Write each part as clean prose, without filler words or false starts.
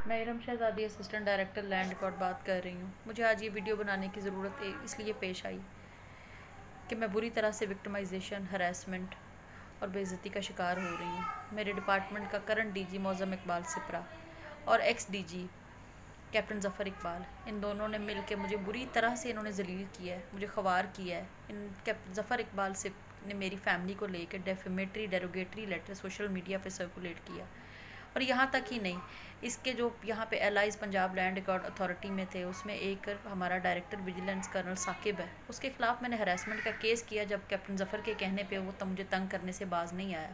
मैं Iram Shahzadi assistant director land record बात कर रही हूँ। मुझे आज ये वीडियो बनाने की ज़रूरत इसलिए पेश आई कि मैं बुरी तरह से विक्टिमाइजेशन, हरासमेंट और बेइज्जती का शिकार हो रही हूँ। मेरे डिपार्टमेंट का करंट डीजी मौज़म इकबाल सिप्रा और ex DG captain Zafar Iqbal, इन दोनों ने मिल के मुझे बुरी तरह से इन्होंने ज़लील किया है, मुझे ख़वार किया है। इन कैप्टन ज़फ़र इकबाल से ने मेरी फैमिली को लेकर defamatory derogatory letter social media पे सर्कुलेट किया। और यहाँ तक ही नहीं, इसके जो यहाँ पे allies Punjab land record authority में थे, उसमें एक हमारा डायरेक्टर विजिलेंस कर्नल साकिब है, उसके ख़िलाफ़ मैंने हरासमेंट का केस किया। जब कैप्टन ज़फ़र के कहने पे वो मुझे तंग करने से बाज नहीं आया।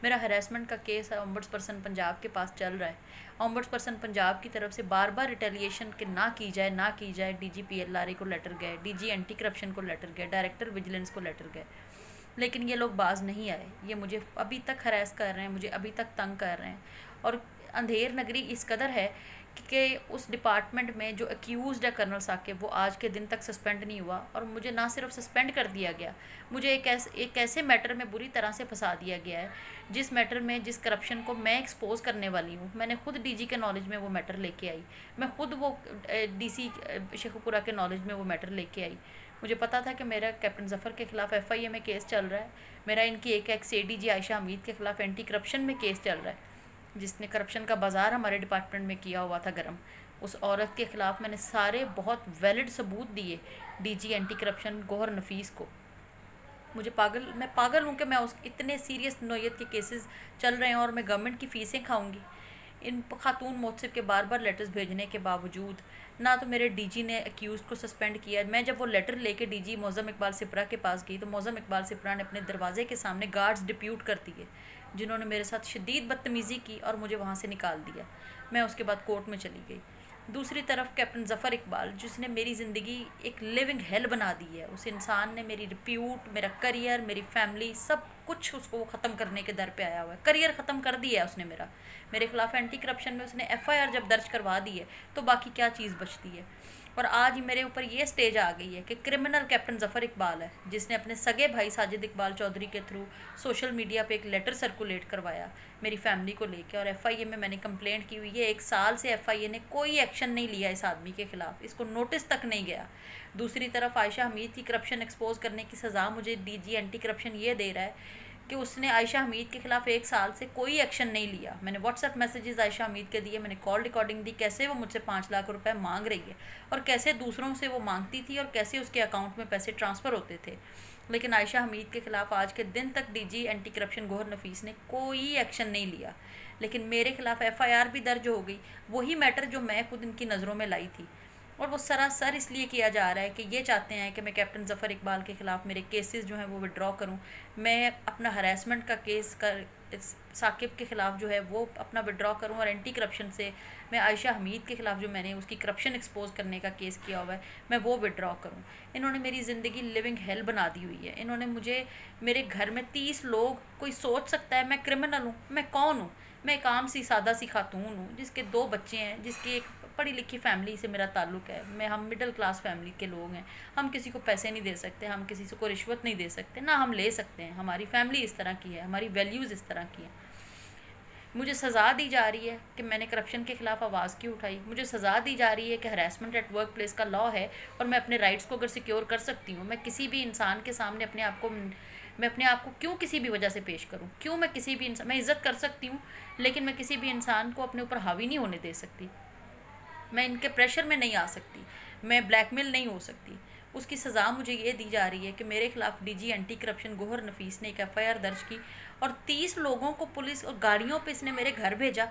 मेरा हरासमेंट का केस ओम्बड्स पर्सन पंजाब के पास चल रहा है। ओम्बड्स पर्सन पंजाब की तरफ से बार बार रिटेलिएशन के ना की जाए डीजी PLRA को लेटर गए, डीजी एंटी करप्शन को लेटर गए, डायरेक्टर विजिलेंस को लेटर गए, लेकिन ये लोग बाज नहीं आए। ये मुझे अभी तक हरास कर रहे हैं, मुझे अभी तक तंग कर रहे हैं। और अंधेर नगरी इस कदर है कि उस डिपार्टमेंट में जो अक्यूज़ड है कर्नल साकिब, वो आज के दिन तक सस्पेंड नहीं हुआ। और मुझे ना सिर्फ सस्पेंड कर दिया गया, मुझे एक ऐसे मैटर में बुरी तरह से फंसा दिया गया है, जिस मैटर में जिस करप्शन को मैं एक्सपोज करने वाली हूँ। मैंने खुद डीजी के नॉलेज में वो मैटर लेके आई, मैं खुद वो DC शेखुपुरा के नॉलेज में वो मैटर लेके आई। मुझे पता था कि मेरा कैप्टन ज़फ़र के ख़िलाफ़ FIA में केस चल रहा है, मेरा इनकी एक एक्स ADG आयशा हमीद के ख़िलाफ़ एंटी करप्शन में केस चल रहा है, जिसने करप्शन का बाज़ार हमारे डिपार्टमेंट में किया हुआ था गरम। उस औरत के ख़िलाफ़ मैंने सारे बहुत वैलिड सबूत दिए DG एंटी करप्शन गौहर नफीस को। मैं पागल हूँ कि मैं उस इतने सीरियस नोयत के केसेस चल रहे हैं और मैं गवर्नमेंट की फ़ीसें खाऊंगी। इन खातून मोतसिफ के बार बार लेटर्स भेजने के बावजूद ना तो मेरे डीजी ने अक्यूज़ को सस्पेंड किया। मैं जब वो लेटर लेके डीजी मौज़म इकबाल सिप्रा के पास गई, तो मौज़म इकबाल सिप्रा ने अपने दरवाजे के सामने गार्ड्स डिप्यूट कर दिए, जिन्होंने मेरे साथ शदीद बदतमीज़ी की और मुझे वहाँ से निकाल दिया। मैं उसके बाद कोर्ट में चली गई। दूसरी तरफ कैप्टन ज़फ़र इकबाल, जिसने मेरी ज़िंदगी एक लिविंग हेल बना दी है, उस इंसान ने मेरी रिप्यूट, मेरा करियर, मेरी फैमिली, सब कुछ उसको ख़त्म करने के दर पे आया हुआ है। करियर ख़त्म कर दिया है उसने मेरे ख़िलाफ़ एंटी करप्शन में उसने FIR जब दर्ज करवा दी है, तो बाकी क्या चीज़ बचती है। और आज मेरे ऊपर ये स्टेज आ गई है कि क्रिमिनल कैप्टन ज़फ़र इकबाल है, जिसने अपने सगे भाई साजिद इकबाल चौधरी के थ्रू सोशल मीडिया पे एक लेटर सर्कुलेट करवाया मेरी फैमिली को लेके। और FIA में मैंने कंप्लेंट की हुई है। 1 साल से FIA ने कोई एक्शन नहीं लिया इस आदमी के ख़िलाफ़, इसको नोटिस तक नहीं गया। दूसरी तरफ आयशा हमीद की करप्शन एक्सपोज करने की सज़ा मुझे DG एंटी करप्शन ये दे रहा है कि उसने आयशा हमीद के ख़िलाफ़ 1 साल से कोई एक्शन नहीं लिया। मैंने व्हाट्सएप मैसेजेस आयशा हमीद के दिए, मैंने कॉल रिकॉर्डिंग दी, कैसे वो मुझसे 5 लाख रुपए मांग रही है और कैसे दूसरों से वो मांगती थी और कैसे उसके अकाउंट में पैसे ट्रांसफ़र होते थे। लेकिन आयशा हमीद के ख़िलाफ़ आज के दिन तक DG एंटी करप्शन गौहर नफीस ने कोई एक्शन नहीं लिया। लेकिन मेरे ख़िलाफ़ FIR भी दर्ज हो गई, वही मैटर जो मैं खुद इनकी नज़रों में लाई थी। और वो सरासर इसलिए किया जा रहा है कि ये चाहते हैं कि मैं कैप्टन ज़फ़र इकबाल के ख़िलाफ़ मेरे केसेस जो हैं वो विड्रॉ करूं। मैं अपना हरासमेंट का केस कर साकिब के ख़िलाफ़ जो है वो अपना विड्रॉ करूं, और एंटी करप्शन से मैं आयशा हमीद के ख़िलाफ़ जो मैंने उसकी करप्शन एक्सपोज करने का केस किया हुआ है, मैं वो विड्रॉ करूं। इन्होंने मेरी ज़िंदगी लिविंग हेल बना दी हुई है। इन्होंने मुझे, मेरे घर में 30 लोग, कोई सोच सकता है मैं क्रिमिनल हूँ? मैं कौन हूँ? मैं एक आम सी सादा सी खातून हूँ जिसके 2 बच्चे हैं, जिसकी एक पढ़ी लिखी फैमिली से मेरा ताल्लुक़ है। हम मिडिल क्लास फैमिली के लोग हैं। हम किसी को पैसे नहीं दे सकते, हम किसी को रिश्वत नहीं दे सकते, ना हम ले सकते हैं। हमारी फैमिली इस तरह की है, हमारी वैल्यूज़ इस तरह की हैं। मुझे सज़ा दी जा रही है कि मैंने करप्शन के ख़िलाफ़ आवाज़ क्यों उठाई। मुझे सज़ा दी जा रही है कि हरासमेंट एट वर्क प्लेस का लॉ है और मैं अपने राइट्स को अगर सिक्योर कर सकती हूँ, मैं किसी भी इंसान के सामने मैं अपने आप को क्यों किसी भी वजह से पेश करूँ? क्यों मैं किसी भी इंसान, मैं इज़्ज़त कर सकती हूँ, लेकिन मैं किसी भी इंसान को अपने ऊपर हावी नहीं होने दे सकती। मैं इनके प्रेशर में नहीं आ सकती, मैं ब्लैकमेल नहीं हो सकती। उसकी सज़ा मुझे ये दी जा रही है कि मेरे खिलाफ DG एंटी करप्शन गौहर नफीस ने एक FIR दर्ज की और 30 लोगों को पुलिस और गाड़ियों पे इसने मेरे घर भेजा।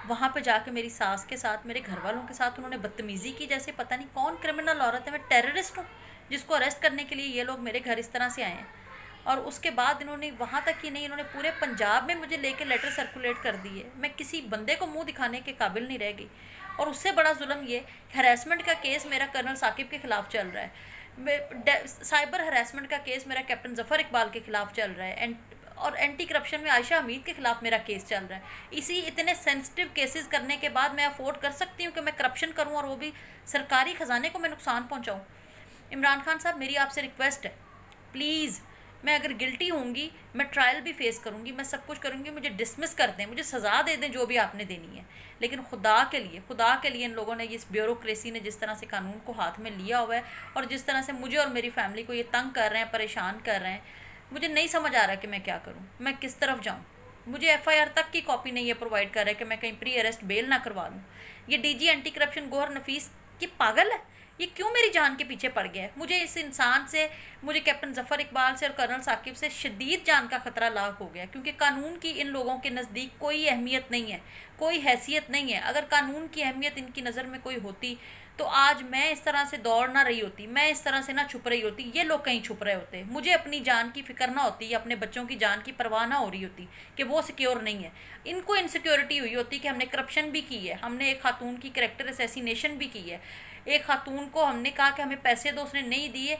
वहाँ पे जाके मेरी सास के साथ, मेरे घर वालों के साथ उन्होंने बदतमीज़ी की, जैसे पता नहीं कौन क्रिमिनल औरत है, मैं टेररिस्ट हूँ जिसको अरेस्ट करने के लिए ये लोग मेरे घर इस तरह से आए हैं। और उसके बाद इन्होंने वहाँ तक ही नहीं, इन्होंने पूरे पंजाब में मुझे लेके लेटर सर्कुलेट कर दिए। मैं किसी बंदे को मुंह दिखाने के काबिल नहीं रह गई। और उससे बड़ा जुल्म ये, हरासमेंट का केस मेरा कर्नल साकिब के ख़िलाफ़ चल रहा है, साइबर हरासमेंट का केस मेरा कैप्टन ज़फ़र इकबाल के ख़िलाफ़ चल रहा है, और एंटी करप्शन में आयशा हमीद के ख़िलाफ़ मेरा केस चल रहा है। इसी इतने सेंसिटिव केसेस करने के बाद मैं अफोर्ड कर सकती हूँ कि मैं करप्शन करूँ और वो भी सरकारी ख़जाने को मैं नुकसान पहुँचाऊँ? इमरान खान साहब, मेरी आपसे रिक्वेस्ट है, प्लीज़ मैं अगर गिल्टी होंगी मैं ट्रायल भी फेस करूँगी, मैं सब कुछ करूँगी, मुझे डिसमिस कर दें, मुझे सज़ा दे दें जो भी आपने देनी है, लेकिन खुदा के लिए इन लोगों ने, इस ब्यूरोक्रेसी ने जिस तरह से कानून को हाथ में लिया हुआ है और जिस तरह से मुझे और मेरी फैमिली को ये तंग कर रहे हैं, परेशान कर रहे हैं, मुझे नहीं समझ आ रहा कि मैं क्या करूँ, मैं किस तरफ जाऊँ। मुझे एफआईआर तक की कॉपी नहीं है प्रोवाइड कर रहा है कि मैं कहीं प्री अरेस्ट बेल ना करवा लूँ। ये डीजी एंटी करप्शन गौहर नफीस की पागल है, ये क्यों मेरी जान के पीछे पड़ गया है। मुझे इस इंसान से, मुझे कैप्टन जफ़र इकबाल से और कर्नल साकिब से शदीद जान का ख़तरा लाक हो गया, क्योंकि कानून की इन लोगों के नज़दीक कोई अहमियत नहीं है, कोई हैसियत नहीं है। अगर कानून की अहमियत इनकी नज़र में कोई होती तो आज मैं इस तरह से दौड़ ना रही होती, मैं इस तरह से ना छुप रही होती, ये लोग कहीं छुप रहे होते, मुझे अपनी जान की फ़िक्र ना होती, अपने बच्चों की जान की परवाह ना हो रही होती कि वो सिक्योर नहीं है। इनको इनसिक्योरिटी हुई होती कि हमने करप्शन भी की है, हमने एक खातून की कैरेक्टर असैसिनेशन भी की है, एक खातून को हमने कहा कि हमें पैसे दो, उसने नहीं दिए,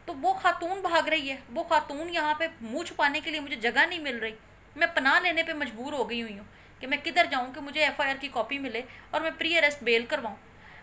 तो वो खातून भाग रही है, वो खातून यहाँ पे मुँह छुपाने के लिए मुझे जगह नहीं मिल रही, मैं पनाह लेने पे मजबूर हो गई हुई हूँ कि मैं किधर जाऊँ कि मुझे एफआईआर की कॉपी मिले और मैं प्री अरेस्ट बेल करवाऊँ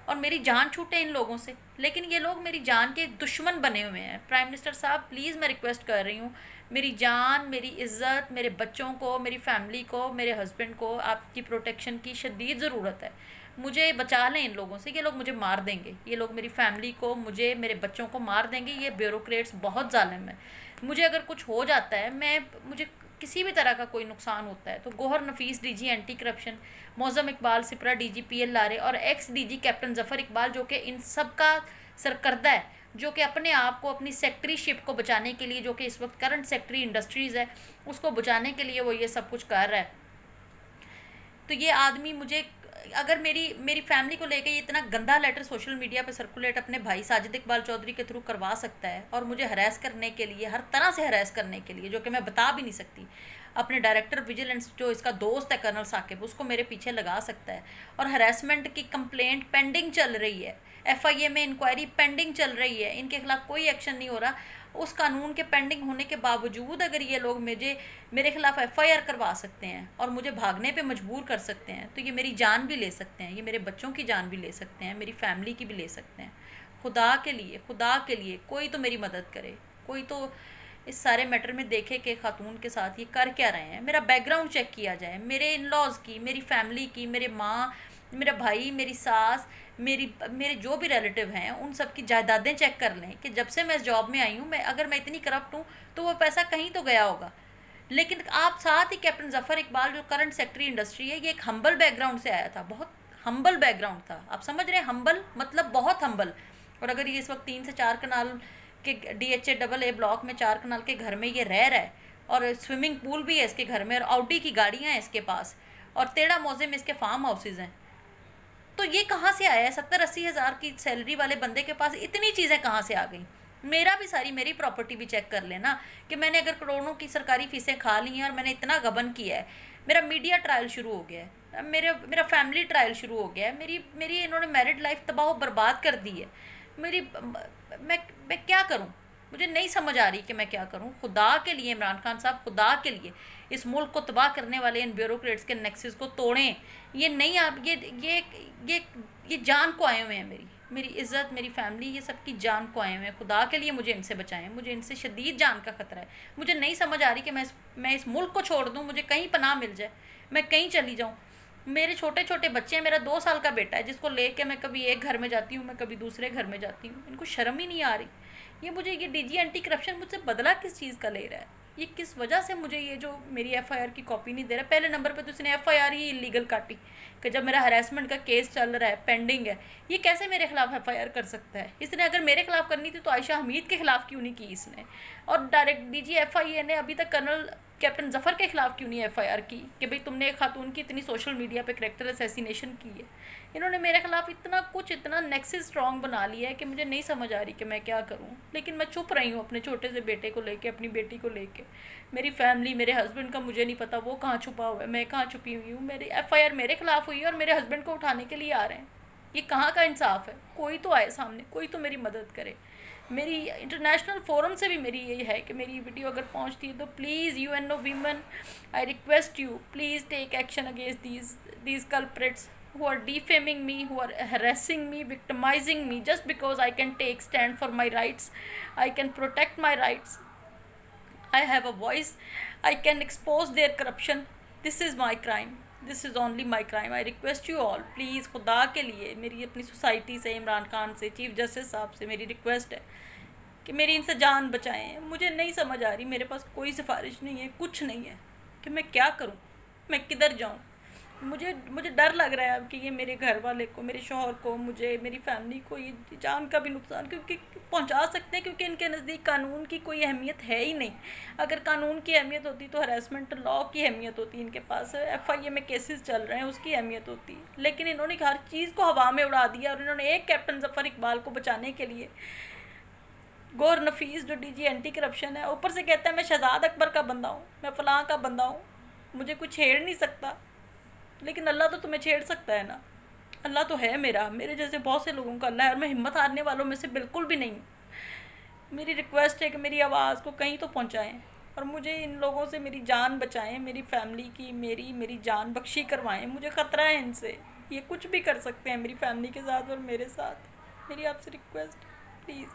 और मेरी जान छूटे इन लोगों से। लेकिन ये लोग मेरी जान के दुश्मन बने हुए हैं। प्राइम मिनिस्टर साहब प्लीज़ मैं रिक्वेस्ट कर रही हूँ, मेरी जान, मेरी इज़्ज़त, मेरे बच्चों को, मेरी फैमिली को, मेरे हस्बैंड को आपकी प्रोटेक्शन की शदीद ज़रूरत है। मुझे बचा लें इन लोगों से, ये लोग मुझे मार देंगे, ये लोग मेरी फैमिली को, मुझे, मेरे बच्चों को मार देंगे। ये ब्यूरोक्रेट्स बहुत जालिम है। मुझे अगर कुछ हो जाता है, मुझे किसी भी तरह का कोई नुकसान होता है, तो Gohar Nafees DG anti corruption, Mozam Iqbal Sipra DG PLRA और ex DG captain Zafar Iqbal, जो कि इन सब का सरकर्दा है, जो कि अपने आप को, अपनी सेक्रेटरीशिप को बचाने के लिए, जो कि इस वक्त करंट सेक्रेटरी इंडस्ट्रीज़ है, उसको बचाने के लिए वो ये सब कुछ कर रहा है। तो ये आदमी मुझे, अगर मेरी फैमिली को लेके ये इतना गंदा लेटर सोशल मीडिया पे सर्कुलेट अपने भाई साजिद इकबाल चौधरी के थ्रू करवा सकता है और मुझे हरास करने के लिए, हर तरह से हरास करने के लिए, जो कि मैं बता भी नहीं सकती, अपने डायरेक्टर विजिलेंस जो इसका दोस्त है कर्नल साकिब, उसको मेरे पीछे लगा सकता है। और हरासमेंट की कंप्लेंट पेंडिंग चल रही है, एफआईए में इंक्वायरी पेंडिंग चल रही है, इनके खिलाफ कोई एक्शन नहीं हो रहा। उस कानून के पेंडिंग होने के बावजूद अगर ये लोग मेरे खिलाफ एफआईआर करवा सकते हैं और मुझे भागने पे मजबूर कर सकते हैं, तो ये मेरी जान भी ले सकते हैं, ये मेरे बच्चों की जान भी ले सकते हैं, मेरी फैमिली की भी ले सकते हैं। खुदा के लिए कोई तो मेरी मदद करे, कोई तो इस सारे मैटर में देखे कि खातून के साथ ये कर क्या रहे हैं। मेरा बैकग्राउंड चेक किया जाए, मेरे इन लॉज की, मेरी फैमिली की, मेरे माँ, मेरा भाई, मेरी सास, मेरे जो भी रिलेटिव हैं, उन सब की जायदादें चेक कर लें कि जब से मैं इस जॉब में आई हूँ, अगर मैं इतनी करप्ट हूँ तो वो पैसा कहीं तो गया होगा। लेकिन आप साथ ही कैप्टन जफ़र इकबाल जो करंट सेक्रेटरी इंडस्ट्री है, ये एक हम्बल बैकग्राउंड से आया था, बहुत हम्बल बैकग्राउंड था। आप समझ रहे हैं, हम्बल मतलब बहुत हम्बल। और अगर ये इस वक्त 3 से 4 कनाल के DHA ब्लॉक में 4 कनाल के घर में ये रह रहा है और स्विमिंग पूल भी है इसके घर में और ऑडी की गाड़ियाँ हैं इसके पास और तेड़ा मौजे में इसके फार्म हाउसेज हैं, तो ये कहाँ से आया है? 70-80 हज़ार की सैलरी वाले बंदे के पास इतनी चीज़ें कहाँ से आ गई? मेरा भी मेरी प्रॉपर्टी भी चेक कर लेना कि मैंने अगर करोड़ों की सरकारी फीसें खा ली हैं और मैंने इतना गबन किया है, मेरा मीडिया ट्रायल शुरू हो गया है, मेरा फैमिली ट्रायल शुरू हो गया है, मेरी इन्होंने मैरिड लाइफ तबाह बर्बाद कर दी है। मैं क्या करूं? मुझे नहीं समझ आ रही कि मैं क्या करूं। खुदा के लिए इमरान खान साहब, खुदा के लिए इस मुल्क को तबाह करने वाले इन ब्यूरोक्रेट्स के नेक्सस को तोड़ें। ये नहीं, आप ये जान को आए हुए हैं, मेरी इज़्ज़त, मेरी फैमिली, ये सब की जान को आए हुए हैं। खुदा के लिए मुझे इनसे बचाएं, मुझे इनसे शदीद जान का ख़तरा है। मुझे नहीं समझ आ रही कि मैं इस मुल्क को छोड़ दूँ, मुझे कहीं पनाह मिल जाए, मैं कहीं चली जाऊँ। मेरे छोटे छोटे बच्चे हैं, मेरा 2 साल का बेटा है जिसको लेके मैं कभी एक घर में जाती हूँ, मैं कभी दूसरे घर में जाती हूँ। इनको शर्म ही नहीं आ रही। ये डीजी एंटी करप्शन मुझसे बदला किस चीज़ का ले रहा है? ये किस वजह से मुझे ये जो मेरी एफआईआर की कॉपी नहीं दे रहा? पहले नंबर पे तो इसने एफआईआर ही इलीगल काटी कि जब मेरा हरासमेंट का केस चल रहा है, पेंडिंग है, ये कैसे मेरे खिलाफ एफआईआर कर सकता है? इसने अगर मेरे खिलाफ करनी थी तो आयशा हमीद के खिलाफ क्यों नहीं की इसने? और डायरेक्ट डीजी एफआईए ने अभी तक कर्नल कैप्टन जफ़र के खिलाफ क्यों नहीं एफआईआर की कि भाई तुमने एक खातून की इतनी सोशल मीडिया पे करैक्टर असैसिनेशन की है? इन्होंने मेरे खिलाफ इतना नेक्सस स्ट्रॉन्ग बना लिया है कि मुझे नहीं समझ आ रही कि मैं क्या करूं। लेकिन मैं चुप रही हूं अपने छोटे से बेटे को लेके, अपनी बेटी को लेके। मेरी फैमिली, मेरे हस्बैंड का मुझे नहीं पता वो कहाँ छुपा हुआ है, मैं कहाँ छुपी हुई हूँ। मेरी एफआईआर मेरे खिलाफ हुई है और मेरे हस्बैंड को उठाने के लिए आ रहे हैं। ये कहाँ का इंसाफ है? कोई तो आए सामने, कोई तो मेरी मदद करे। मेरी इंटरनेशनल फोरम से भी मेरी यही है कि मेरी वीडियो अगर पहुंचती है तो please UNO women, I request you, please take action against these culprits who are defaming me, who are harassing me, victimizing me, just because I can take stand for my rights, I can protect my rights. I have a voice. I can expose their corruption. This is my crime. This is only my crime. I request you all, please, खुदा के लिए, मेरी अपनी society से, इमरान खान से, chief justice साहब से मेरी रिक्वेस्ट है कि मेरी इनसे जान बचाएं। मुझे नहीं समझ आ रही, मेरे पास कोई सिफारिश नहीं है, कुछ नहीं है कि मैं क्या करूं, मैं किधर जाऊं। मुझे डर लग रहा है अब कि ये मेरे घर वाले को, मेरे शौहर को, मुझे, मेरी फैमिली को ये जान का भी नुकसान क्योंकि पहुंचा सकते हैं, क्योंकि इनके नज़दीक कानून की कोई अहमियत है ही नहीं। अगर कानून की अहमियत होती तो हरासमेंट लॉ की अहमियत होती, इनके पास FIA में केसेस चल रहे हैं उसकी अहमियत होती, लेकिन इन्होंने हर चीज़ को हवा में उड़ा दिया। और इन्होंने एक कैप्टन जफ़र इकबाल को बचाने के लिए, गौर नफीस जो DG एंटी करप्शन है, ऊपर से कहता है मैं शहजाद अकबर का बंदा हूँ, मैं फ़लाँ का बंदा हूँ, मुझे कुछ छेड़ नहीं सकता। लेकिन अल्लाह तो तुम्हें छेड़ सकता है ना। अल्लाह तो है मेरा, मेरे जैसे बहुत से लोगों का अल्लाह है, और मैं हिम्मत हारने वालों में से बिल्कुल भी नहीं हूँ। मेरी रिक्वेस्ट है कि मेरी आवाज़ को कहीं तो पहुँचाएँ और मुझे इन लोगों से मेरी जान बचाएं, मेरी फैमिली की मेरी जान बख्शी करवाएं। मुझे ख़तरा है इनसे, ये कुछ भी कर सकते हैं मेरी फैमिली के साथ और मेरे साथ। मेरी आपसे रिक्वेस्ट, प्लीज़।